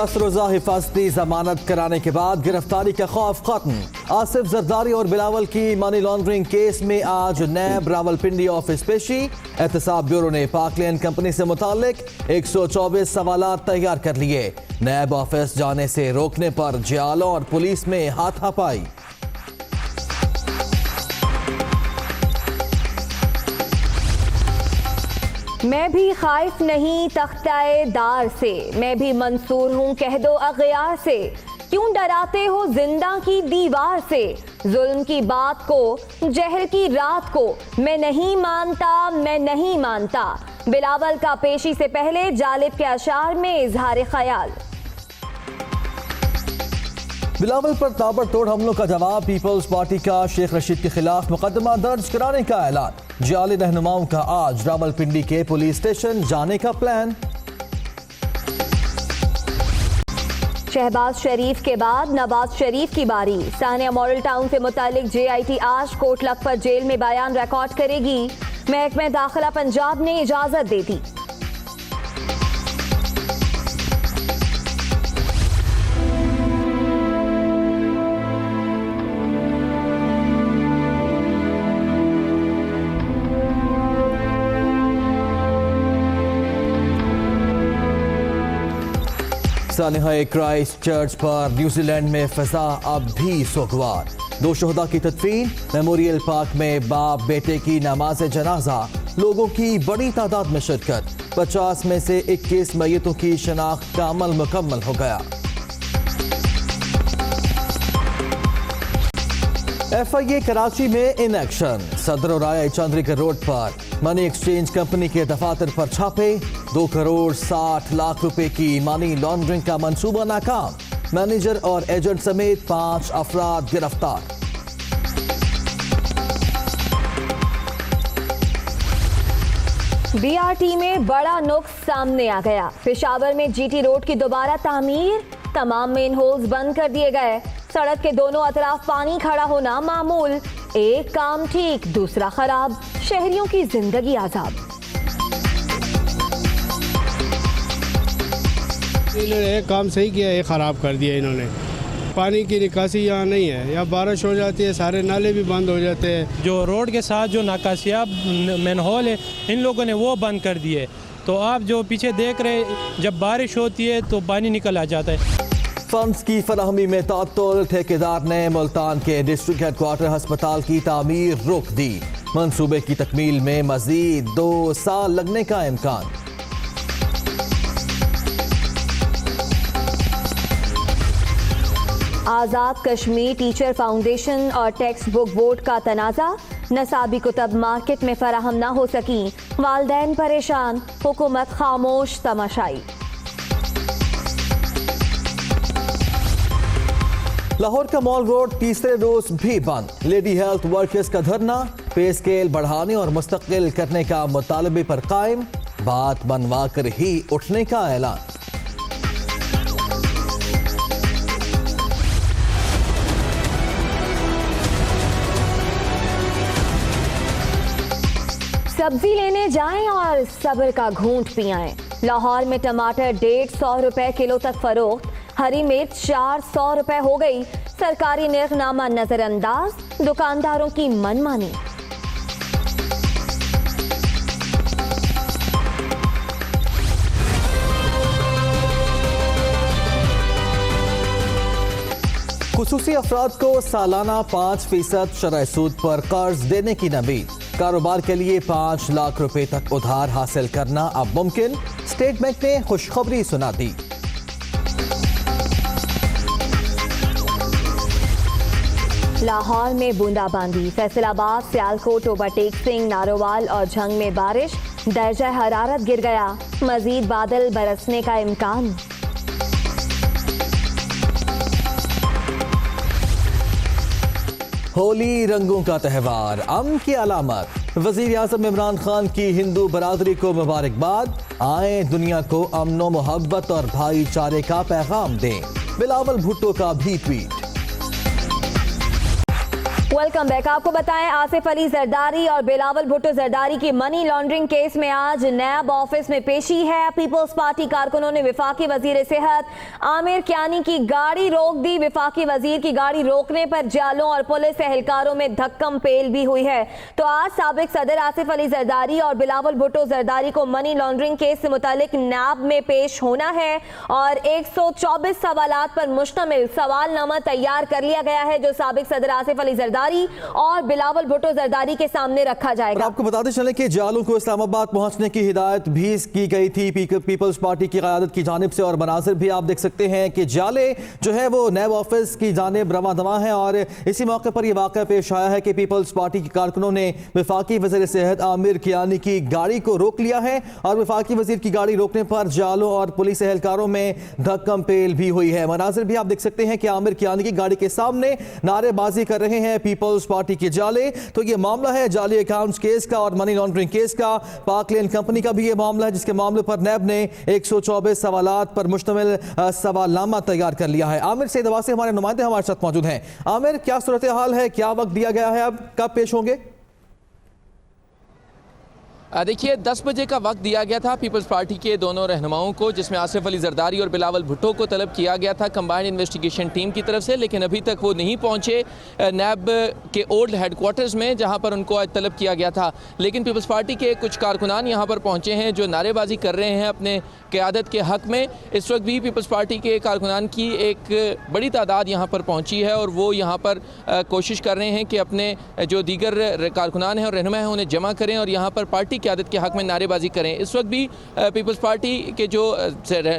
10 रोजा हिफाजती जमानत कराने के बाद गिरफ्तारी का खौफ खत्म। आसिफ जरदारी और बिलावल की मनी लॉन्ड्रिंग केस में आज नैब रावलपिंडी ऑफिस पेशी। एहतसाब ब्यूरो ने पाकलैंड कंपनी से मुतालिक 124 सवालात तैयार कर लिए। नैब ऑफिस जाने से रोकने पर जियालों और पुलिस में हाथापाई। मैं भी खाइफ नहीं तख्ताए दार से, मैं भी मंसूर हूँ कह दो अगयार से। क्यों डराते हो जिंदा की दीवार से, जुल्म की बात को जहर की रात को। मैं नहीं मानता, मैं नहीं मानता। बिलावल का पेशी से पहले जालिब के अशार में इजहार ख्याल। बिलावल पर ताबड़तोड़ हमलों का जवाब। पीपल्स पार्टी का शेख रशीद के खिलाफ मुकदमा दर्ज कराने का ऐलान। जाली रहनुमाओं का आज रावलपिंडी के पुलिस स्टेशन जाने का प्लान। शहबाज शरीफ के बाद नवाज शरीफ की बारी। सानिया मॉडल टाउन से मुतालिक JIT आज कोर्ट लखपत जेल में बयान रिकॉर्ड करेगी। महकमे दाखिला पंजाब ने इजाजत दे दी। सानिहा क्राइस्ट चर्च पर न्यूजीलैंड में फिजा अब भी सोगवार। 2 शोहदा की तदफीन। मेमोरियल पार्क में बाप बेटे की नमाज जनाजा। लोगों की बड़ी तादाद में शिरकत। 50 में से 21 मैयतों की शनाख्त का अमल मुकम्मल हो गया। FIA कराची में इन एक्शन। सदर और आया चंद्रीगढ़ रोड पर मनी एक्सचेंज कंपनी के दफातर पर छापे। 2 करोड़ 60 लाख रुपए की मनी लॉन्ड्रिंग का मंसूबा नाकाम। मैनेजर और एजेंट समेत 5 अफराद गिरफ्तार। BRT में बड़ा नुक्स सामने आ गया। पेशावर में GT रोड की दोबारा तामीर। तमाम मेन होल्स बंद कर दिए गए। सड़क के दोनों अतराफ पानी खड़ा होना मामूल। एक काम ठीक दूसरा खराब। शहरियों की जिंदगी आजाब। इन्होंने एक काम सही किया, एक ख़राब कर दिया इन्होंने। पानी की निकासी यहाँ नहीं है, या बारिश हो जाती है सारे नाले भी बंद हो जाते हैं। जो रोड के साथ जो नाकासियाब मैनहोल है इन लोगों ने वो बंद कर दिए। तो आप जो पीछे देख रहे, जब बारिश होती है तो पानी निकल आ जाता है। फंड्स की फराहमी में तात्तुल। ठेकेदार ने मुल्तान के डिस्ट्रिक्ट हेडक्वार्टर अस्पताल की तामीर रोक दी। मंसूबे की तकमील में मजीद 2 साल लगने का इम्कान। आज़ाद कश्मीर टीचर फाउंडेशन और टेक्स्ट बुक बोर्ड का तनाज़ा। नसाबी कुतब मार्केट में फराहम न हो सकी। वालदैन परेशान, हुकूमत खामोश तमाशाई। लाहौर का मॉल रोड तीसरे रोज भी बंद। लेडी हेल्थ वर्कर्स का धरना। पे स्केल बढ़ाने और मुस्तकिल करने का मुतालबे पर कायम। बात बनवा कर ही उठने का ऐलान। सब्जी लेने जाएं और सब्र का घूंट पियाएं। लाहौर में टमाटर 150 रुपए किलो तक फरोख्त। हरी मिर्च 400 रुपए हो गई। सरकारी निर्खनामा नजरअंदाज। दुकानदारों की मनमानी। खुसूसी अफराद को सालाना 5% शरह सूद पर कर्ज देने की नवीद। कारोबार के लिए 5 लाख रुपए तक उधार हासिल करना अब मुमकिन। स्टेट बैंक ने खुशखबरी सुना दी। लाहौर में बूंदाबांदी। फैसलाबाद, सियालकोट, ओवरटेक सिंह, नारोवाल और झंग में बारिश। दर्जा हरारत गिर गया। मजीद बादल बरसने का इम्कान। होली रंगों का त्यौहार, अमन की अलामत। वजीर आजम इमरान खान की हिंदू बरादरी को मुबारकबाद। आए दुनिया को अमनो मोहब्बत और भाईचारे का पैगाम दें। बिलावल भुट्टो का भी ट्वीट। Welcome back. आपको बताएं, आसिफ अली जरदारी और बिलावल भुट्टो जरदारी की मनी लॉन्ड्रिंग केस में आज नैब ऑफिस में पेशी है। पीपल्स पार्टी कारकुनों ने विफाकी वजीर सेहत आमिर कियानी की गाड़ी रोक दी। विफाकी वजीर की गाड़ी रोकने पर जालों और पुलिस एहलकारों में धक्कम पेल भी हुई है। तो आज साबिक सदर आसिफ अली जरदारी और बिलावल भुट्टो जरदारी को मनी लॉन्ड्रिंग केस से मुतालिक नैब में पेश होना है और 124 सवालात पर मुश्तमिल सवालनामा तैयार कर लिया गया है, जो साबिक सदर आसिफ अली जरदारी और बिलावल भुट्टो जरदारी के सामने रखा जाएगा। आपको बताते चले कि जालों को इस्लामाबाद पहुंचने की हिदायत भी की गई थी पीपल्स पार्टी की क़यादत की जानिब से, और मनासिर भी आप देख सकते हैं कि जाले जो है वो नैब ऑफिस की जानिब रवा दवा है। और इसी मौके पर यह वाक़या पेश आया है कि पीपल्स पार्टी के कारकुनों ने वफाकी वज़ीर सेहत आमिर कियानी की गाड़ी को रोक लिया है और वफाकी वज़ीर की गाड़ी रोकने पर जालों और पुलिस एहलकारों में धक्कम पेल भी हुई है। मनासिर भी आप देख सकते हैं कि आमिर कियानी की गाड़ी के सामने नारेबाजी कर रहे हैं पीपल्स पार्टी के जाले। तो ये मामला है जाली अकाउंट्स केस का और मनी लॉन्ड्रिंग केस का। पाक लेन कंपनी का भी ये मामला है, जिसके मामले पर नैब ने 124 सवालात पर मुश्तमिल सवालनामा तैयार कर लिया है। आमिर सैदवा से हमारे नुमाइंदे हमारे साथ मौजूद हैं। आमिर, क्या सूरत हाल है, क्या वक्त दिया गया है, अब कब पेश होंगे? देखिए, 10 बजे का वक्त दिया गया था पीपल्स पार्टी के दोनों रहनुमाओं को, जिसमें आसिफ अली जरदारी और बिलावल भुट्टो को तलब किया गया था कंबाइंड इन्वेस्टिगेशन टीम की तरफ से, लेकिन अभी तक वो नहीं पहुंचे नैब के ओल्ड हेडक्वार्टर्स में, जहां पर उनको आज तलब किया गया था। लेकिन पीपल्स पार्टी के कुछ कारकुनान यहां पर पहुंचे हैं जो नारेबाजी कर रहे हैं अपने क़यादत के हक़ में। इस वक्त भी पीपल्स पार्टी के कारकुनान की एक बड़ी तादाद यहाँ पर पहुँची है और वो यहाँ पर कोशिश कर रहे हैं कि अपने जो दीगर कारकुनान हैं और रहनुमा हैं उन्हें जमा करें और यहाँ पर पार्टी क़यादत के हक़ में नारेबाजी करें। इस वक्त भी पीपल्स पार्टी के जो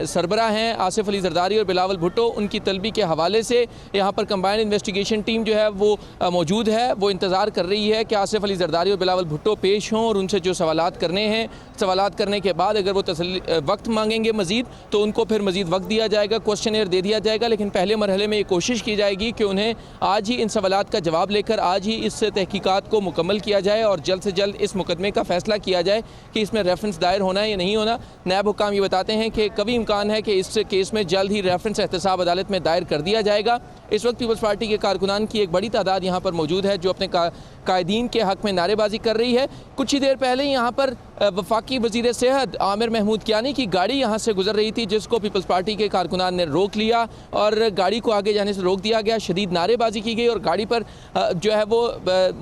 सरबराह हैं आसिफ अली जरदारी और बिलावल भुट्टो, उनकी तलबी के हवाले से यहाँ पर कंबाइंड इन्वेस्टिगेशन टीम जो है वो मौजूद है। वो इंतज़ार कर रही है कि आसिफ अली जरदारी और बिलावल भुट्टो पेश हों और उनसे जो सवालात करने हैं, सवालात करने के बाद अगर वो वक्त मांगेंगे मज़ीद तो उनको फिर मज़ीद वक्त दिया जाएगा, क्वेश्चनेयर दे दिया जाएगा। लेकिन पहले मरहले में ये कोशिश की जाएगी कि उन्हें आज ही इन सवालात का जवाब लेकर आज ही इस तहकीकात को मुकम्मल किया जाए और जल्द से जल्द इस मुकदमे का फ़ैसला किया जाए कि इसमें रेफरेंस दायर होना है या नहीं होना। नैब हुक्काम ये बताते हैं कि कभी इम्कान है कि इस केस में जल्द ही रेफरेंस एहतसाब अदालत में दायर कर दिया जाएगा। इस वक्त पीपल्स पार्टी के कारकुनान की एक बड़ी तादाद यहाँ पर मौजूद है जो अपने कायदीन के हक़ में नारेबाजी कर रही है। कुछ ही देर पहले यहाँ पर वफाकी वज़ीर सेहत आमिर महमूद कियानी की गाड़ी यहाँ से गुजर रही थी, जिसको पीपल्स पार्टी के कारकुनान ने रोक लिया और गाड़ी को आगे जाने से रोक दिया गया। शदीद नारेबाजी की गई और गाड़ी पर जो है वो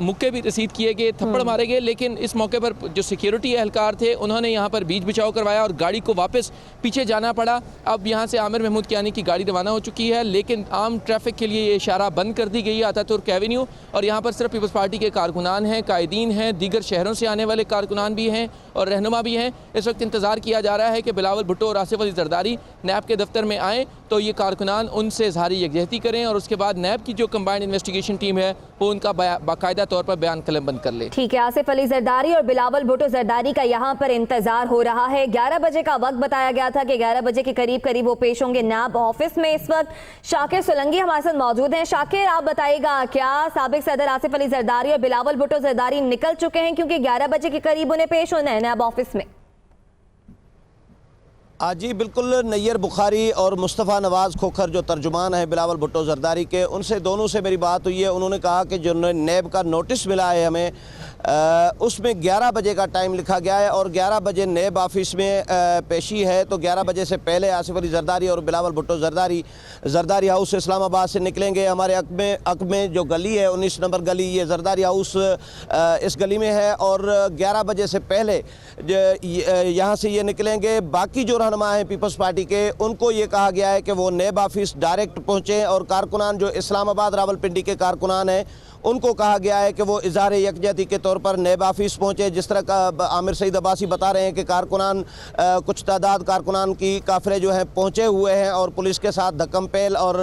मुक्के भी रसीद किए गए, थप्पड़ मारे गए। लेकिन इस मौके पर जो सिक्योरिटी एहलकार थे उन्होंने यहाँ पर बीच बचाव करवाया और गाड़ी को वापस पीछे जाना पड़ा। अब यहाँ से आमिर महमूद कियानी की गाड़ी रवाना हो चुकी है, लेकिन आम ट्रैफिक के लिए ये इशारा बंद कर दी गई है अतातुर्क एवेन्यू। और यहाँ पर सिर्फ पीपल्स पार्टी के कारकुनान हैं, कायदीन हैं, दीगर शहरों से आने वाले कारकुनान भी हैं और रहनुमा भी हैं। इस वक्त इंतज़ार किया जा रहा है कि बिलावल भुट्टो और आसिफ अली जरदारी नैब के दफ्तर में आएँ तो ये कारकुनान उनसे इज़हारी यकजहती करें और उसके बाद नैब की जो कंबाइंड इन्वेस्टिगेशन टीम है वो उनका बाकायदा तौर पर बयान कलमबंद कर ले। ठीक है, आसिफ अली जरदारी और बिलावल भुट्टो जरदारी का यहाँ पर इंतजार हो रहा है। 11 बजे का वक्त बताया गया था कि 11 बजे के करीब करीब वो पेश होंगे नैब ऑफिस में। इस वक्त शाकिर सोलंकी हमारे साथ मौजूद हैं। शाकिर, आप बताइएगा, क्या साबिक सदर आसिफ अली जरदारी और बिलावल भुट्टो जरदारी निकल चुके हैं, क्योंकि 11 बजे के करीब उन्हें पेश होना है नैब ऑफिस में? जी बिल्कुल, नैयर बुखारी और मुस्तफ़ा नवाज़ खोखर जो तर्जुमान है बिलावल भुट्टो जरदारी के, उनसे दोनों से मेरी बात हुई है। उन्होंने कहा कि जो नैब का नोटिस मिला है हमें उसमें 11 बजे का टाइम लिखा गया है और 11 बजे नैब ऑफिस में पेशी है। तो 11 बजे से पहले आसिफ अली जरदारी और बिलावल भुट्टो जरदारी हाउस इस्लामाबाद से निकलेंगे। हमारे हक़ में जो गली है 19 नंबर गली, ये जरदारी हाउस इस गली में है और 11 बजे से पहले यहाँ से ये निकलेंगे। बाकी जो रहनुमा हैं पीपल्स पार्टी के, उनको ये कहा गया है कि वो नैब ऑफिस डायरेक्ट पहुँचें और कारकुनान जो इस्लामाबाद रावलपिंडी के कारकुनान हैं उनको कहा गया है कि वो इज़हार यकजहती के तौर पर नैब ऑफिस पहुँचे। जिस तरह का आमिर सईद अब्बासी बता रहे हैं कि कारकुनान कुछ तादाद कारकुनान की काफ़िले जो हैं पहुँचे हुए हैं और पुलिस के साथ धक्कम पेल और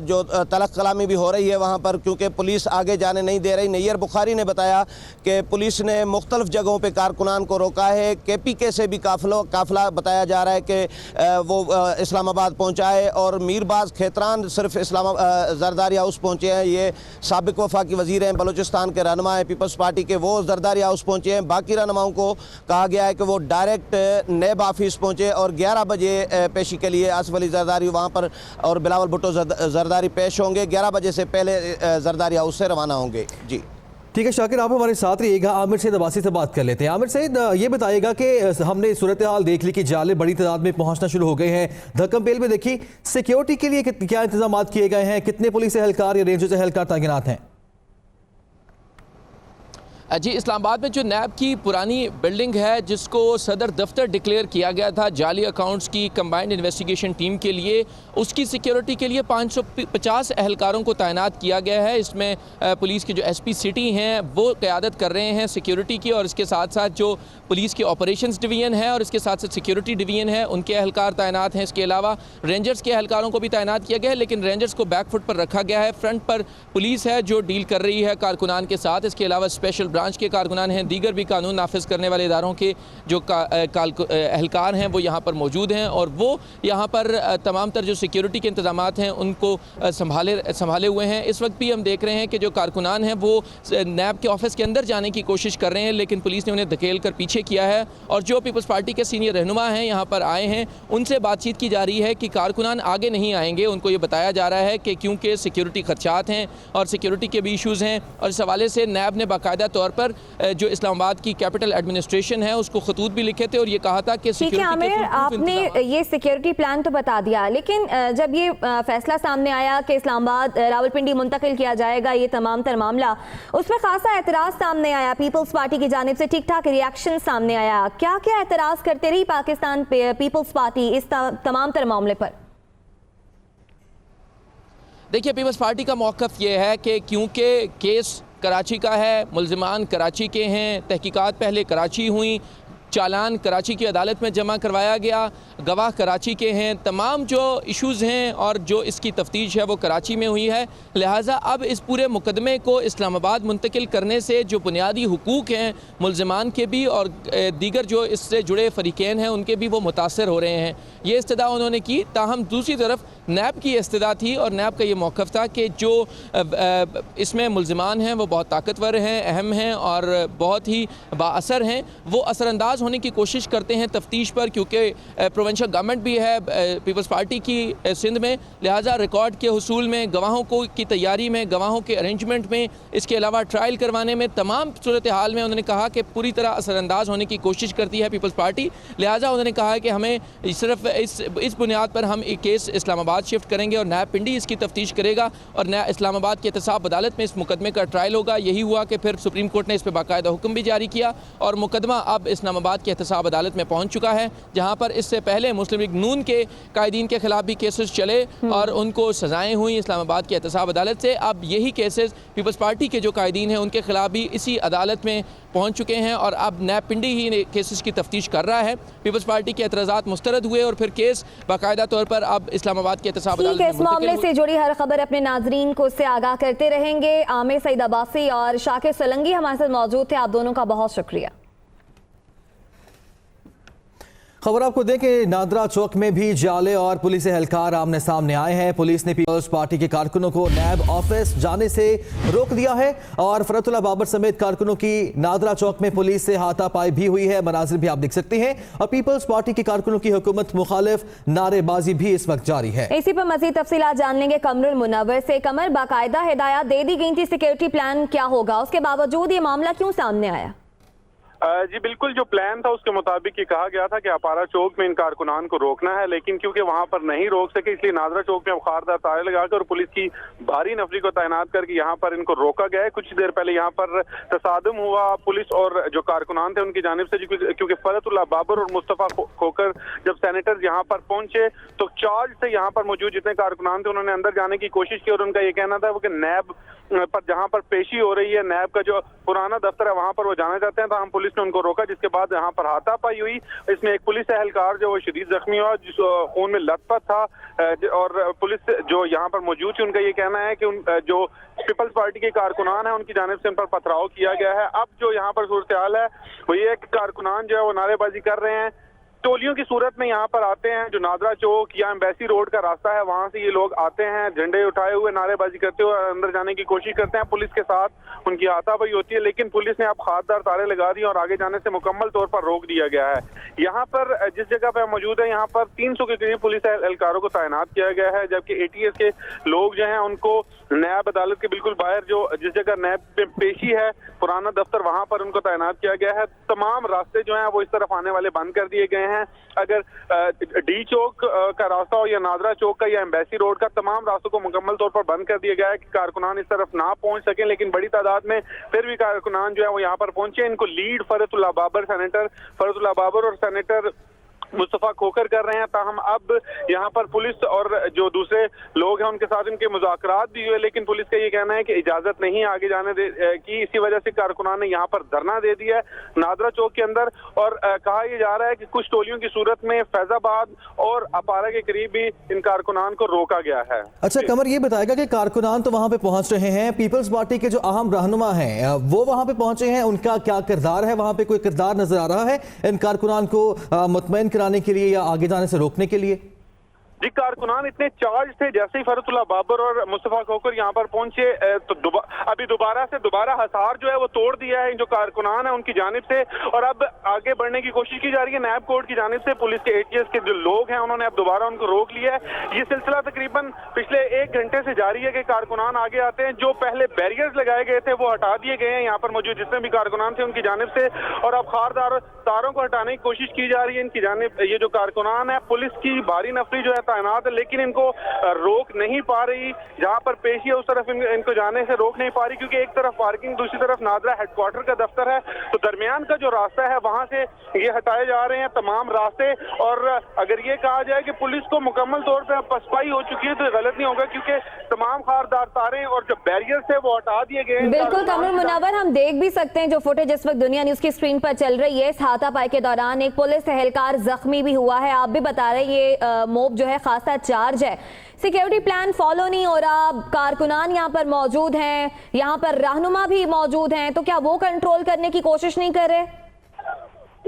जो तलख कलामी भी हो रही है वहाँ पर, क्योंकि पुलिस आगे जाने नहीं दे रही। नैयर बुखारी ने बताया कि पुलिस ने मुख्तलिफ जगहों पर कारकुनान को रोका है। KPK से भी काफ़िला बताया जा जा रहा है कि वो इस्लामाबाद पहुँचाए, और मीरबाज खेतरान सिर्फ जरदारी हाउस पहुँचे हैं। ये साबिक वफाकी वज़ीर हैं, बलूचिस्तान के रहनुमा हैं पीपल्स पार्टी के, वो जरदारी हाउस पहुँचे हैं। बाकी रहनुमाओं को कहा गया है कि वो डायरेक्ट नेब ऑफिस पहुँचे और 11 बजे पेशी के लिए आसिफ अली जरदारी वहाँ पर और बिलावल भुट्टो जरदारी पेश होंगे। 11 बजे से पहले जरदारी हाउस से रवाना होंगे। जी ठीक है शाकिर, आप हमारे साथ रहिएगा। आमिर सईद अब्बासी से बात कर लेते हैं। आमिर सईद, ये बताइएगा कि हमने सूरत हाल देख ली कि जाले बड़ी तादाद में पहुंचना शुरू हो गए हैं। धक्कमपेल में देखी, सिक्योरिटी के लिए क्या इंतजाम किए गए हैं? कितने पुलिस एहलकार या रेंजर्स एहलकार तैनात हैं? जी, इस्लामाबाद में जो नैब की पुरानी बिल्डिंग है जिसको सदर दफ्तर डिक्लेयर किया गया था जाली अकाउंट्स की कंबाइंड इन्वेस्टिगेशन टीम के लिए, उसकी सिक्योरिटी के लिए 550 एहलकारों को तैनात किया गया है। इसमें पुलिस के जो एसपी सिटी हैं वो क़यादत कर रहे हैं सिक्योरिटी की, और इसके साथ साथ जो पुलिस के ऑपरेशंस डिवीज़न है और इसके साथ साथ सिक्योरिटी डिवीज़न है उनके एहलकार तैनात हैं। इसके अलावा रेंजर्स के एहलकारों को भी तैनात किया गया है, लेकिन रेंजर्स को बैकफुट पर रखा गया है। फ्रंट पर पुलिस है जो डील कर रही है कारकुनान के साथ। इसके अलावा स्पेशल ब्रांच के कारकुनान हैं, दीगर भी कानून नाफिज करने वाले इदारों के जो एहलकार हैं वो यहाँ पर मौजूद हैं, और वो यहाँ पर तमाम तर जो सिक्योरिटी के इंतजाम हैं उनको संभाले हुए हैं। इस वक्त भी हम देख रहे हैं कि जो कारकुनान हैं वो नैब के ऑफिस के अंदर जाने की कोशिश कर रहे हैं, लेकिन पुलिस ने उन्हें धकेल कर पीछे किया है। और जो पीपल्स पार्टी के सीनियर रहनुमा हैं यहाँ पर आए हैं, उनसे बातचीत की जा रही है कि कारकुनान आगे नहीं आएंगे। उनको ये बताया जा रहा है कि क्योंकि सिक्योरिटी खर्चात हैं और सिक्योरिटी के भी इशूज़ हैं, और इस हवाले से नैब ने बाकायदा तौर पर जो इस्लामाबाद की कैपिटल एडमिनिस्ट्रेशन है उसको खतूत भी लिखे थे और ये कहा था कि आमिर, आपने ये सिक्योरिटी प्लान तो बता दिया, लेकिन जब ये फैसला सामने आया कि इस्लामाबाद रावलपिंडी मुंतकिल किया जाएगा, ये तमाम तर मामला, उसमें खासा एतराज़ सामने आया पीपल्स पार्टी की जानिब से, ठीक ठाक रिएक्शन सामने आया। क्या क्या एतराज़ करते रही पाकिस्तान पीपल्स पार्टी इस तमाम तर मामले पर? देखिए, पीपल्स पार्टी का मौक़िफ़ ये है कि क्योंकि केस कराची का है, मुल्ज़िमान कराची के हैं, तहकीकात पहले कराची हुई, चालान कराची की अदालत में जमा करवाया गया, गवाह कराची के हैं, तमाम जो इश्यूज़ हैं और जो इसकी तफ्तीश है वो कराची में हुई है। लिहाजा अब इस पूरे मुकदमे को इस्लामाबाद मुंतकिल करने से जो बुनियादी हुकूक हैं मुल्ज़िमान के भी और दीगर जो इससे जुड़े फ़रीक़ैन हैं उनके भी वो मुतासर हो रहे हैं। ये इस्तदा उन्होंने की। ताहम दूसरी तरफ नैब की इस्तदा थी और नैब का ये मौक़िफ़ था कि जो इसमें मुल्ज़िमान हैं वो बहुत ताकतवर हैं, अहम हैं और बहुत ही बाअसर हैं। वो असरअंदाज होने की कोशिश करते हैं तफ्तीश पर, क्योंकि प्रोविंशियल गवर्नमेंट भी है पीपल्स पार्टी की सिंध में। लिहाजा रिकॉर्ड के हुसूल में, गवाहों को की तैयारी में, गवाहों के अरेंजमेंट में, इसके अलावा ट्रायल करवाने में, तमाम सूरत हाल में उन्होंने कहा कि पूरी तरह असरअंदाज होने की कोशिश करती है पीपल्स पार्टी। लिहाजा उन्होंने कहा कि हमें सिर्फ इस बुनियाद पर हम एक केस इस्लामाबाद शिफ्ट करेंगे और नैब पिंडी इसकी तफ्तीश करेगा और इस्लामाबाद की एहतसाब अदालत में इस मुकदमे का ट्रायल होगा। यही हुआ कि फिर सुप्रीम कोर्ट ने इस पर बाकायदा हुक्म भी जारी किया और मुकदमा अब इस्लामाबाद की एहतसाब अदालत में पहुंच चुका है, जहां पर इससे पहले मुस्लिम लीग नून के कायदीन के खिलाफ भी केसेस चले और उनको सजाएं हुई इस्लामाबाद की एहतसाब अदालत से। अब यही केसेस पीपल्स पार्टी के जो कायदीन हैं उनके खिलाफ भी इसी अदालत में पहुंच चुके हैं और अब नैब पिंडी ही केसेस की तफ्तीश कर रहा है। पीपल्स पार्टी के एतराज़ात मुस्तरद हुए और फिर केस बाकायदा तौर पर अब इस्लामाबाद की एहतसाब अदालत में। इस मामले से जुड़ी हर खबर अपने नाजरीन को इससे आगाह करते रहेंगे। आमिर सईद अब्बासी और शाकिर सलंगी हमारे साथ मौजूद थे, आप दोनों का बहुत शुक्रिया। खबर आपको दें कि नादरा चौक में भी जाले और पुलिस एहलकार आमने सामने आए हैं। पुलिस ने पीपल्स पार्टी के कारकुनों को नैब ऑफिस जाने से रोक दिया है और फरतुल्लाह बाबर समेत कारकुनों की नादरा चौक में पुलिस से हाथापाई भी हुई है। मनाजिर भी आप देख सकते हैं और पीपल्स पार्टी के कारकुनों की हुकूमत मुखालिफ नारेबाजी भी इस वक्त जारी है। इसी पर मजीद तफसीलात जान लेंगे कमरुल मुनव्वर से। कमर, बाकायदा हिदायत दे दी गई थी सिक्योरिटी प्लान क्या होगा, उसके बावजूद ये मामला क्यों सामने आया? जी बिल्कुल, जो प्लान था उसके मुताबिक ये कहा गया था कि अपारा चौक में इन कारकुनान को रोकना है, लेकिन क्योंकि वहां पर नहीं रोक सके इसलिए नादरा चौक में अब खारदार तारे लगाकर पुलिस की भारी नफरी को तैनात करके यहाँ पर इनको रोका गया है। कुछ देर पहले यहाँ पर तसादुम हुआ पुलिस और जो कारकुनान थे उनकी जानिब से, क्योंकि फरतुल्लाह बाबर और मुस्तफा खोकर जब सेनेटर्स यहाँ पर पहुंचे तो चार्ज से यहाँ पर मौजूद जितने कारकुनान थे उन्होंने अंदर जाने की कोशिश की और उनका ये कहना था वो कि नैब पर जहाँ पर पेशी हो रही है, नैब का जो पुराना दफ्तर है वहां पर वो जाना चाहते हैं, तो हम पुलिस ने उनको रोका, जिसके बाद यहाँ पर हाथापाई हुई। इसमें एक पुलिस एहलकार जो वो शदीद जख्मी हुआ, जिस खून में लथपथ था और पुलिस जो यहाँ पर मौजूद थी उनका ये कहना है कि जो पीपल्स पार्टी के कारकुनान है उनकी जानिब से उन पर पथराव किया गया है। अब जो यहाँ पर सूरत हाल है वो ये कारकुनान जो है वो नारेबाजी कर रहे हैं टोलियों की सूरत में यहाँ पर आते हैं। जो नादरा चौक या एम्बेसी रोड का रास्ता है वहां से ये लोग आते हैं, झंडे उठाए हुए नारेबाजी करते हुए अंदर जाने की कोशिश करते हैं। पुलिस के साथ उनकी हाथापाई होती है, लेकिन पुलिस ने अब खासदार तारे लगा दिए और आगे जाने से मुकम्मल तौर पर रोक दिया गया है। यहाँ पर जिस जगह पर मौजूद है यहाँ पर 300 के करीब पुलिस एहलकारों को तैनात किया गया है, जबकि ATS के लोग जो हैं उनको नैब अदालत के बिल्कुल बाहर जो जिस जगह नैब पे पेशी है पुराना दफ्तर वहां पर उनको तैनात किया गया है। तमाम रास्ते जो हैं वो इस तरफ आने वाले बंद कर दिए गए हैं। अगर डी चौक का रास्ता हो या नादरा चौक का या एम्बेसी रोड का, तमाम रास्तों को मुकम्मल तौर पर बंद कर दिया गया है कि कारकुनान इस तरफ ना पहुंच सकें। लेकिन बड़ी तादाद में फिर भी कारकुनान जो है वो यहाँ पर पहुंचे। इनको लीड फरतुल्लाह बाबर, सेनेटर फरतुल्लाह बाबर और सेनेटर मुस्तफा खोखर कर रहे हैं। ताहम अब यहाँ पर पुलिस और जो दूसरे लोग हैं उनके साथ इनके मुज़ाकरात भी हुए, लेकिन पुलिस का ये कहना है कि इजाजत नहीं आगे जाने की। इसी वजह से कारकुनान ने यहाँ पर धरना दे दिया है नादरा चौक के अंदर। और कहा यह जा रहा है कि कुछ टोलियों की सूरत में फैजाबाद और अपारा के करीब भी इन कारकुनान को रोका गया है। अच्छा कमर, ये बताएगा कि कारकुनान तो वहां पे पहुंच रहे हैं, पीपल्स पार्टी के जो अहम रहनुमा हैं वो वहां पे पहुंचे हैं, उनका क्या किरदार है? वहां पे कोई किरदार नजर आ रहा है इन कारकुनान को मुतमईन कराने के लिए या आगे जाने से रोकने के लिए? जी, कारकुनान इतने चार्ज थे। जैसे ही फरतुल्लाह बाबर और मुस्तफा खोखर यहाँ पर पहुंचे तो अभी दोबारा हसार जो है वो तोड़ दिया है जो कारकुनान है उनकी जानिब से, और अब आगे बढ़ने की कोशिश की जा रही है नैब कोर्ट की जानिब से। पुलिस के ATS के जो लोग हैं उन्होंने अब दोबारा उनको रोक लिया है। ये सिलसिला तकरीबन पिछले 1 घंटे से जारी है कि कारकुनान आगे आते हैं। जो पहले बैरियर्स लगाए गए थे वो हटा दिए गए हैं यहाँ पर मौजूद जितने भी कारकुनान थे उनकी जानिब से, और अब खारदार तारों को हटाने की कोशिश की जा रही है इनकी जानिब। ये जो कारकुनान है, पुलिस की भारी नफरी जो है तैनात है, लेकिन इनको रोक नहीं पा रही। जहां पर पेशी है उस तरफ इनको जाने से रोक नहीं पा रही, क्योंकि एक तरफ पार्किंग, दूसरी तरफ नादरा हेडक्वार्टर का दफ्तर है। तो दरमियान का जो रास्ता है वहां से ये हटाए जा रहे हैं तमाम रास्ते। और अगर ये कहा जाए कि पुलिस को मुकम्मल तौर पर पसपाई हो चुकी है तो गलत नहीं होगा, क्योंकि तमाम खारदार तारे और जो बैरियर्स है वो हटा दिए गए हैं। बिल्कुल कमर मुनव्वर, हम देख भी सकते हैं जो फुटेज इस वक्त दुनिया न्यूज की स्क्रीन पर चल रही है। इस हाथापाई के दौरान एक पुलिस एहलकार जख्मी भी हुआ है। आप भी बता रहे हैं ये मोब जो है खासा चार्ज है, सिक्योरिटी प्लान फॉलो नहीं हो रहा, कारकुनान यहाँ पर मौजूद हैं, यहाँ पर रहनुमा भी मौजूद हैं, तो क्या वो कंट्रोल करने की कोशिश नहीं कर रहे?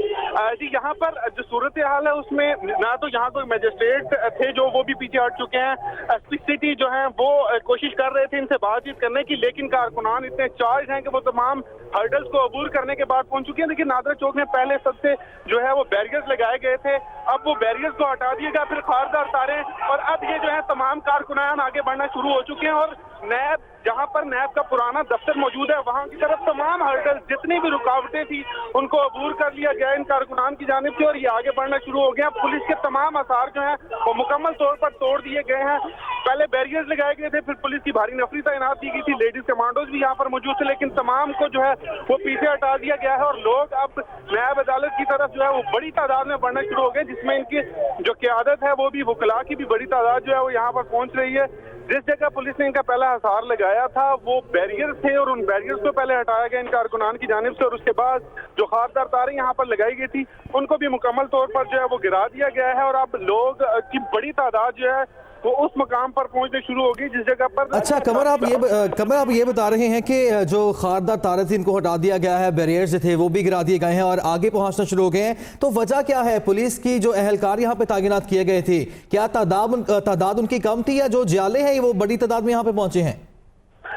जी, यहाँ पर जो सूरत हाल है उसमें ना तो यहाँ कोई मजिस्ट्रेट थे जो वो भी पीछे हट चुके हैं। SP सिटी जो है वो कोशिश कर रहे थे इनसे बातचीत करने की, लेकिन कारकुनान इतने चार्ज हैं कि वो तमाम हर्डल्स को अबूर करने के बाद पहुंच चुके हैं। लेकिन नादरा चौक में पहले सबसे जो है वो बैरियर्स लगाए गए थे, अब वो बैरियर्स को हटा दिए गए, फिर खारदार तारे, और अब ये जो है तमाम कारकुनान आगे बढ़ना शुरू हो चुके हैं। और नैब, जहां पर नैब का पुराना दफ्तर मौजूद है, वहां की तरफ तमाम हर्डल्स, जितनी भी रुकावटें थी उनको अबूर कर लिया गया इन कारकुनान की जानिब से, और ये आगे बढ़ना शुरू हो गया। पुलिस के तमाम आसार जो हैं वो मुकम्मल तौर पर तोड़ दिए गए हैं। पहले बैरियर्स लगाए गए थे, फिर पुलिस की भारी नफरी तैनात की गई थी, लेडीज कमांडोज भी यहाँ पर मौजूद थे, लेकिन तमाम को जो है वो पीछे हटा दिया गया है। और लोग अब नैब अदालत की तरफ जो है वो बड़ी तादाद में बढ़ना शुरू हो गए, जिसमें इनकी जो क़यादत है वो भी वकला की भी बड़ी तादाद जो है वो यहाँ पर पहुंच रही है। जिस जगह पुलिस ने इनका पहला हसार लगाया था वो बैरियर्स थे, और उन बैरियर्स को पहले हटाया गया इन कारकुनान की जानिब से, और उसके बाद जो खारदार तारें यहाँ पर लगाई गई थी उनको भी मुकम्मल तौर पर जो है वो गिरा दिया गया है। और अब लोग की बड़ी तादाद जो है वो उस मकाम पर पहुंचने शुरू होगी जिस जगह पर। अच्छा कमर, आप ये बता रहे हैं कि जो खारदार तारे थे इनको हटा दिया गया है, बैरियर्स जो थे वो भी गिरा दिए गए हैं और आगे पहुंचना शुरू हो गए हैं, तो वजह क्या है? पुलिस की जो एहलकार यहाँ पे तैनात किए गए थे, क्या तादाद उनकी कम थी, या जो जाले हैं वो बड़ी तादाद में यहाँ पे पहुंचे हैं?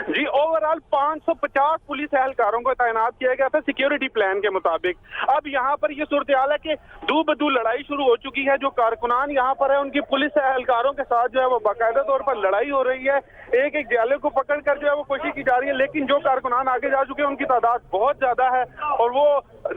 जी, ओवरऑल 550 पुलिस एहलकारों को तैनात किया गया था सिक्योरिटी प्लान के मुताबिक। अब यहाँ पर ये सूरत हाल है कि दू बदू लड़ाई शुरू हो चुकी है। जो कारकुनान यहाँ पर है उनकी पुलिस एहलकारों के साथ जो है वो बाकायदा तौर पर लड़ाई हो रही है। एक एक जाले को पकड़ कर जो है वो कोशिश की जा रही है, लेकिन जो कारकुनान आगे जा चुके हैं उनकी तादाद बहुत ज्यादा है। और वो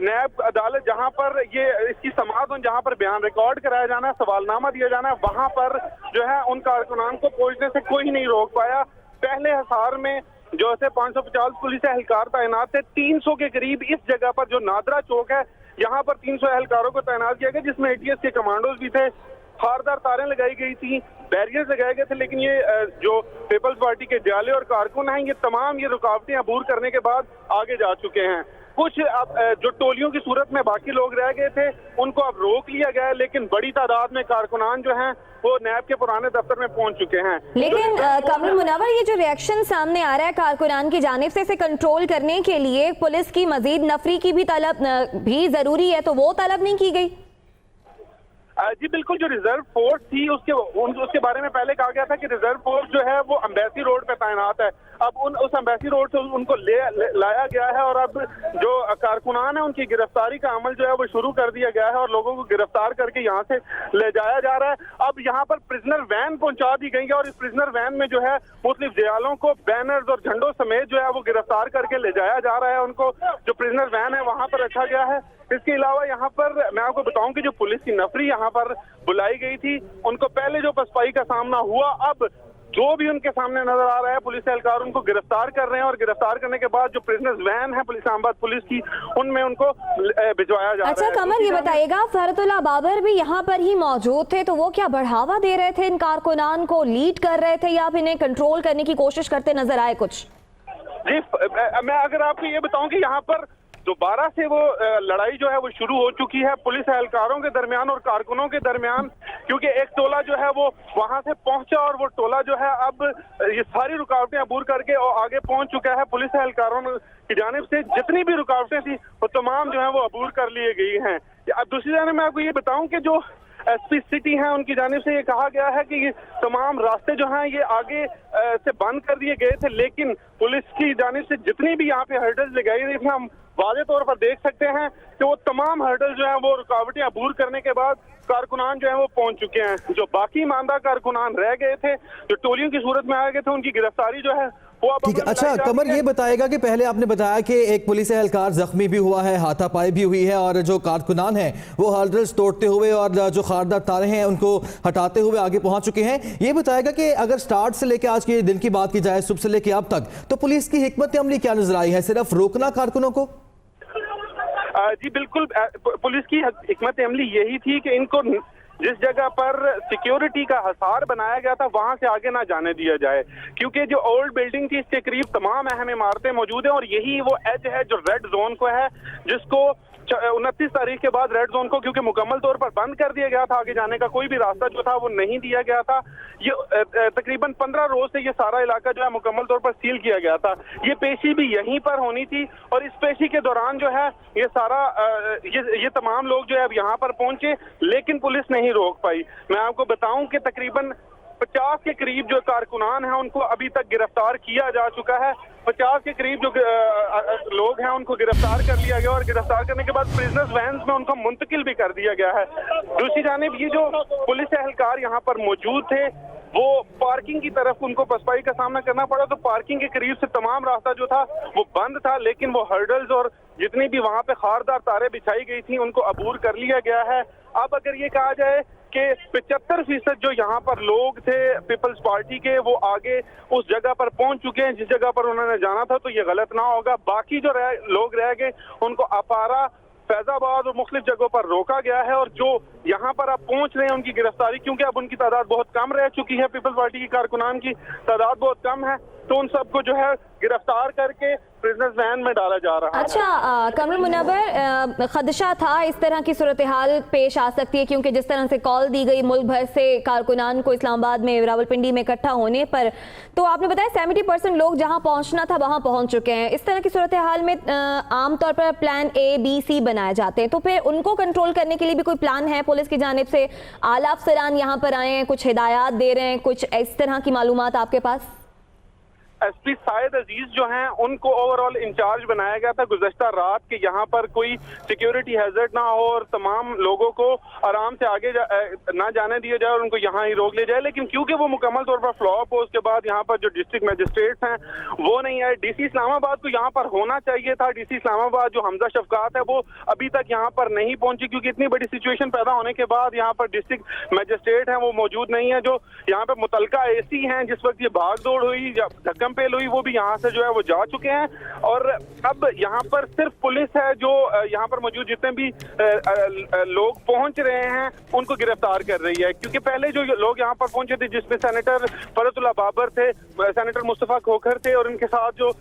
नैब अदालत जहाँ पर ये इसकी समाअत, जहाँ पर बयान रिकॉर्ड कराया जाना है, सवालनामा दिया जाना है, वहां पर जो है उन कारकुनान को पहुंचने से कोई नहीं रोक पाया। पहले हसार में जो है 550 पुलिस एहलकार तैनात थे, 300 के करीब इस जगह पर जो नादरा चौक है यहाँ पर 300 एहलकारों को तैनात किया गया, जिसमें ATS के कमांडोज भी थे। खारदार तारें लगाई गई थी, बैरियर्स लगाए गए थे, लेकिन ये जो पीपल्स पार्टी के जाले और कारकुन हैं, ये तमाम ये रुकावटें अबूर करने के बाद आगे जा चुके हैं। कुछ अब जो टोलियों की सूरत में बाकी लोग रह गए थे उनको अब रोक लिया गया है, लेकिन बड़ी तादाद में कारकुनान जो हैं वो नैब के पुराने दफ्तर में पहुंच चुके हैं। लेकिन कमर मुनव्वर, ये जो रिएक्शन सामने आ रहा है कारकुनान की जानिब से, इसे कंट्रोल करने के लिए पुलिस की मजीद नफरी की भी तलब भी जरूरी है, तो वो तलब नहीं की गई? जी बिल्कुल, जो रिजर्व फोर्स थी उसके बारे में पहले कहा गया था कि रिजर्व फोर्स जो है वो एम्बेसी रोड पे तैनात है। अब उस एम्बेसी रोड से उनको लाया गया है और अब जो कारकुनान है उनकी गिरफ्तारी का अमल जो है वो शुरू कर दिया गया है और लोगों को गिरफ्तार करके यहाँ से ले जाया जा रहा है। अब यहाँ पर प्रिजनर वैन पहुंचा दी गई है और इस प्रिजनर वैन में जो है मुख्तलिफ जयालों को बैनर्स और झंडों समेत जो है वो गिरफ्तार करके ले जाया जा रहा है। उनको जो प्रिजनर वैन है वहां पर रखा गया है। इसके अलावा यहाँ पर मैं आपको बताऊं कि जो पुलिस की नफरी यहाँ पर बुलाई गई थी, उनको पहले जो पसपाई का सामना हुआ, अब जो भी उनके सामने नजर आ रहा है पुलिस एहलकार उनको गिरफ्तार कर रहे हैं और गिरफ्तार करने के बाद जो प्रिजनर्स वैन है इस्लामाबाद पुलिस की, उनमें उनको भिजवाया जा रहा है। अच्छा कमर, ये बताइएगा, फरतुल्लाह बाबर भी यहाँ पर ही मौजूद थे, तो वो क्या बढ़ावा दे रहे थे इन कारकुनान को, लीड कर रहे थे या फिर इन्हें कंट्रोल करने की कोशिश करते नजर आए कुछ? जी मैं अगर आपको ये बताऊं कि यहाँ पर दोबारा से वो लड़ाई जो है वो शुरू हो चुकी है पुलिस एहलकारों के दरमियान और कारकुनों के दरमियान, क्योंकि एक टोला जो है वो वहां से पहुंचा और वो टोला जो है अब ये सारी रुकावटें अबूर करके और आगे पहुंच चुका है। पुलिस एहलकारों की जानिब से जितनी भी रुकावटें थी वो तमाम जो है वो अबूर कर लिए गई हैं। अब दूसरी जानिब मैं आपको ये बताऊं कि जो एसपी सिटी हैं उनकी जानिब से ये कहा गया है कि ये तमाम रास्ते जो हैं ये आगे से बंद कर दिए गए थे, लेकिन पुलिस की जानिब से जितनी भी यहाँ पे हर्डल्स लगाई गई थी, हम वाज़े तौर पर देख सकते हैं कि वो तमाम हर्डल्स जो हैं वो रुकावटें अबूर करने के बाद कारकुनान जो है वो पहुंच चुके हैं। जो बाकी ईमानदार कारकुनान रह गए थे, जो टोलियों की सूरत में आ गए थे, उनकी गिरफ्तारी जो है वो अब ठीक है। अच्छा कमर, ये बताएगा कि पहले आपने बताया कि एक पुलिस एहलकार जख्मी भी हुआ है, हाथापाई भी हुई है और जो कारकुनान हैं वो हर्डल्स तोड़ते हुए और जो खारदार तारे हैं उनको हटाते हुए आगे पहुंच चुके हैं। ये बताएगा कि अगर स्टार्ट से लेकर आज के दिन की बात की जाए, सुबह से लेकर अब तक, तो पुलिस की हिकमत अमली क्या नजर आई है? सिर्फ रोकना कारकुनों को? जी बिल्कुल, पुलिस की हिकमत अमली यही थी कि इनको जिस जगह पर सिक्योरिटी का हसार बनाया गया था वहां से आगे ना जाने दिया जाए, क्योंकि जो ओल्ड बिल्डिंग थी इसके करीब तमाम अहम इमारतें मौजूद हैं और यही वो एज है जो रेड जोन को है, जिसको 29 तारीख के बाद रेड जोन को क्योंकि मुकम्मल तौर पर बंद कर दिया गया था, आगे जाने का कोई भी रास्ता जो था वो नहीं दिया गया था। ये तकरीबन 15 रोज से ये सारा इलाका जो है मुकम्मल तौर पर सील किया गया था। ये पेशी भी यहीं पर होनी थी और इस पेशी के दौरान जो है ये सारा ये तमाम लोग जो है अब यहाँ पर पहुंचे, लेकिन पुलिस नहीं रोक पाई। मैं आपको बताऊं कि तकरीबन 50 के करीब जो कारकुनान हैं उनको अभी तक गिरफ्तार किया जा चुका है। 50 के करीब जो लोग हैं उनको गिरफ्तार कर लिया गया और गिरफ्तार करने के बाद प्रिजनर्स वैन्स में उनको मुंतकिल भी कर दिया गया है। दूसरी जानिब ये जो पुलिस एहलकार यहाँ पर मौजूद थे वो पार्किंग की तरफ उनको पसपाई का सामना करना पड़ा, तो पार्किंग के करीब से तमाम रास्ता जो था वो बंद था, लेकिन वो हर्डल्स और जितनी भी वहां पे खारदार तारे बिछाई गई थी उनको अबूर कर लिया गया है। अब अगर ये कहा जाए कि 75% जो यहाँ पर लोग थे पीपल्स पार्टी के वो आगे उस जगह पर पहुंच चुके हैं जिस जगह पर उन्होंने जाना था, तो ये गलत ना होगा। बाकी जो लोग रह गए उनको अपारा, फैजाबाद और मुख्तलिफ जगहों पर रोका गया है और जो यहाँ पर अब पहुंच रहे हैं उनकी गिरफ्तारी, क्योंकि अब उनकी तादाद बहुत कम रह चुकी है, पीपल्स पार्टी की कारकुनान की तादाद बहुत कम है, तो उन सबको जो है गिरफ्तार करके प्रिजनर्स वैन में डाला जा रहा है। अच्छा कमर मुनव्वर, खदशा था इस तरह की सूरत हाल पेश आ सकती है, क्योंकि जिस तरह से कॉल दी गई मुल्क भर से कारकुनान को इस्लामाबाद में, रावलपिंडी में इकट्ठा होने पर, तो आपने बताया 70% लोग जहां पहुंचना था वहां पहुंच चुके हैं। इस तरह की सूरत हाल में आमतौर पर प्लान A, B, C बनाए जाते हैं, तो फिर उनको कंट्रोल करने के लिए भी कोई प्लान है पुलिस की जानिब से? आला अफसरान यहाँ पर आए हैं, कुछ हिदायत दे रहे हैं, कुछ इस तरह की मालूमात आपके पास? एसपी साइद अजीज जो हैं उनको ओवरऑल इंचार्ज बनाया गया था गुज़श्ता रात के यहाँ पर कोई सिक्योरिटी हैजर्ड ना हो और तमाम लोगों को आराम से आगे ना जाने दिया जाए और उनको यहाँ ही रोक लिया जाए। लेकिन क्योंकि वो मुकम्मल तौर पर फ्लॉप हो, उसके बाद यहाँ पर जो डिस्ट्रिक्ट मजिस्ट्रेट्स हैं वो नहीं आए। डीसी इस्लामाबाद को यहाँ पर होना चाहिए था। डीसी इस्लामाबाद जो हमजा शफकात है वो अभी तक यहाँ पर नहीं पहुंची, क्योंकि इतनी बड़ी सिचुएशन पैदा होने के बाद यहाँ पर डिस्ट्रिक्ट मजिस्ट्रेट हैं वो मौजूद नहीं है। जो यहाँ पर मुतलका AC हैं, जिस वक्त ये भाग दौड़ हुई, पेल हुई, वो भी यहाँ से जो है वो जा चुके हैं और अब यहाँ पर सिर्फ पुलिस है जो यहाँ पर मौजूद जितने भी लोग पहुंच रहे हैं उनको गिरफ्तार कर रही है। क्योंकि पहले जो लोग यहाँ पर पहुंचे थे जिसमें सेनेटर फरतुल्लाह बाबर थे, सेनेटर मुस्तफा खोखर थे और उनके साथ जो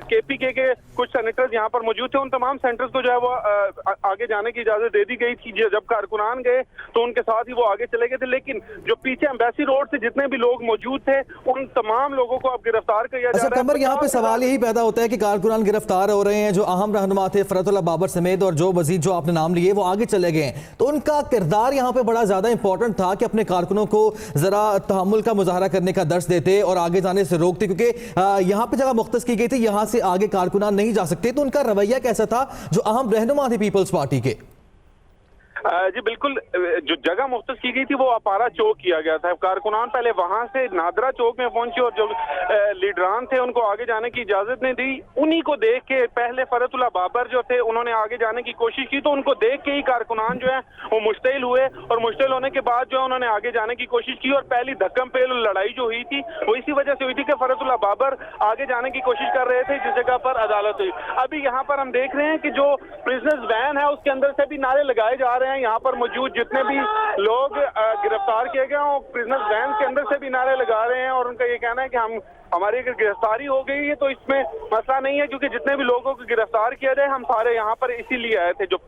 KPK के कुछ सेनेटर्स यहाँ पर मौजूद थे, उन तमाम सेनेटर्स को जो है वो आगे जाने की इजाजत दे दी गई थी। जब कारकुनान गए तो उनके साथ ही वो आगे चले गए थे, लेकिन जो पीछे एम्बेसी रोड से जितने भी लोग मौजूद थे उन तमाम लोगों को अब गिरफ्तार किया जा अच्छा रहा है। कमर, यहाँ पे सवाल यही पैदा होता है कि कारकुनान गिरफ्तार हो रहे हैं, जो अहम रहनुमा थे फरतुल्लाह बाबर समेत और जो वजीर जो आपने नाम लिए वो आगे चले गए हैं, तो उनका किरदार यहाँ पे बड़ा ज्यादा इंपॉर्टेंट था कि अपने कारकुनों को जरा तहम्मुल का मुजाहरा करने का दर्श देते और आगे जाने से रोकते, क्योंकि यहाँ पे जगह मुख्तस की गई थी, यहाँ से आगे कारकुनान नहीं जा सकते। तो उनका रवैया कैसा था जो अहम रहनुमा थे पीपल्स पार्टी के? जी बिल्कुल, जो जगह मुख्तस की गई थी वो अपारा चौक किया गया था। कारकुनान पहले वहां से नादरा चौक में पहुंचे और जो लीडरान थे उनको आगे जाने की इजाजत नहीं दी। उन्हीं को देख के पहले फरतुल्लाह बाबर जो थे उन्होंने आगे जाने की कोशिश की, तो उनको देख के ही कारकुनान जो है वो मुश्तिल हुए और मुश्तिल होने के बाद जो है उन्होंने आगे जाने की कोशिश की। और पहली धक्कम पेल लड़ाई जो हुई थी वो इसी वजह से हुई थी कि फरतुल्लाह बाबर आगे जाने की कोशिश कर रहे थे जिस जगह पर अदालत हुई। अभी यहाँ पर हम देख रहे हैं कि जो प्रिजनर्स वैन है उसके अंदर से भी नारे लगाए जा रहे हैं। यहाँ पर मौजूद जितने भी लोग गिरफ्तार किए गए हैं प्रिजनर्स वैन के अंदर से भी नारे लगा रहे हैं और उनका ये कहना है कि हमारी अगर गिरफ्तारी हो गई है तो इसमें मसला नहीं है, क्योंकि जितने भी लोगों को गिरफ्तार किया जाए हम सारे यहाँ पर इसीलिए आए थे। जो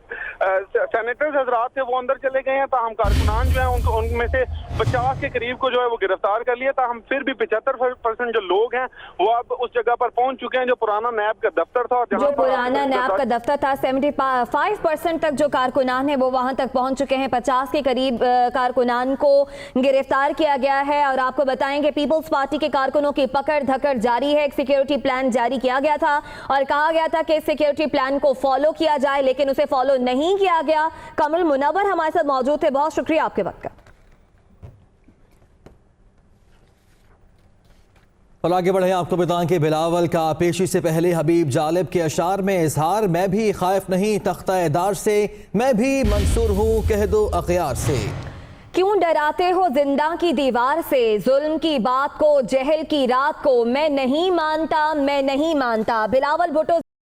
सेनेटर्स हजरात थे वो अंदर चले गए हैं, ताहम कारकुनान जो है उनमें से 50 के करीब को जो है वो गिरफ्तार कर लिया, ताहम फिर भी 75% जो लोग हैं वो अब उस जगह पर पहुंच चुके हैं जो पुराना नैब का दफ्तर था। जो पुराना नैब का दफ्तर था 75% तक जो कारकुनान है वो वहां तक पहुंच चुके हैं। 50 के करीब कारकुनान को गिरफ्तार किया गया है। और आपको बताएंगे पीपल्स पार्टी के कारकुनों की पकड़ धकड़ जारी है। एक सिक्योरिटी प्लान जारी किया गया था और कहा गया था कि इस सिक्योरिटी प्लान को फॉलो किया जाए, लेकिन उसे फॉलो नहीं किया गया। कमल मुनव्वर हमारे साथ मौजूद थे, बहुत शुक्रिया आपके वक्त का। और आगे बढ़े, आपको बताएं कि बिलावल का पेशी से पहले हबीब जालिब के अशार में इजहार, मैं भी खौफ नहीं तख्ता-ए-दार से, मैं भी मंसूर हूँ कह दो अखियार से। क्यों डराते हो जिंदा की दीवार से, जुल्म की बात को जहल की रात को, मैं नहीं मानता बिलावल भुट्टो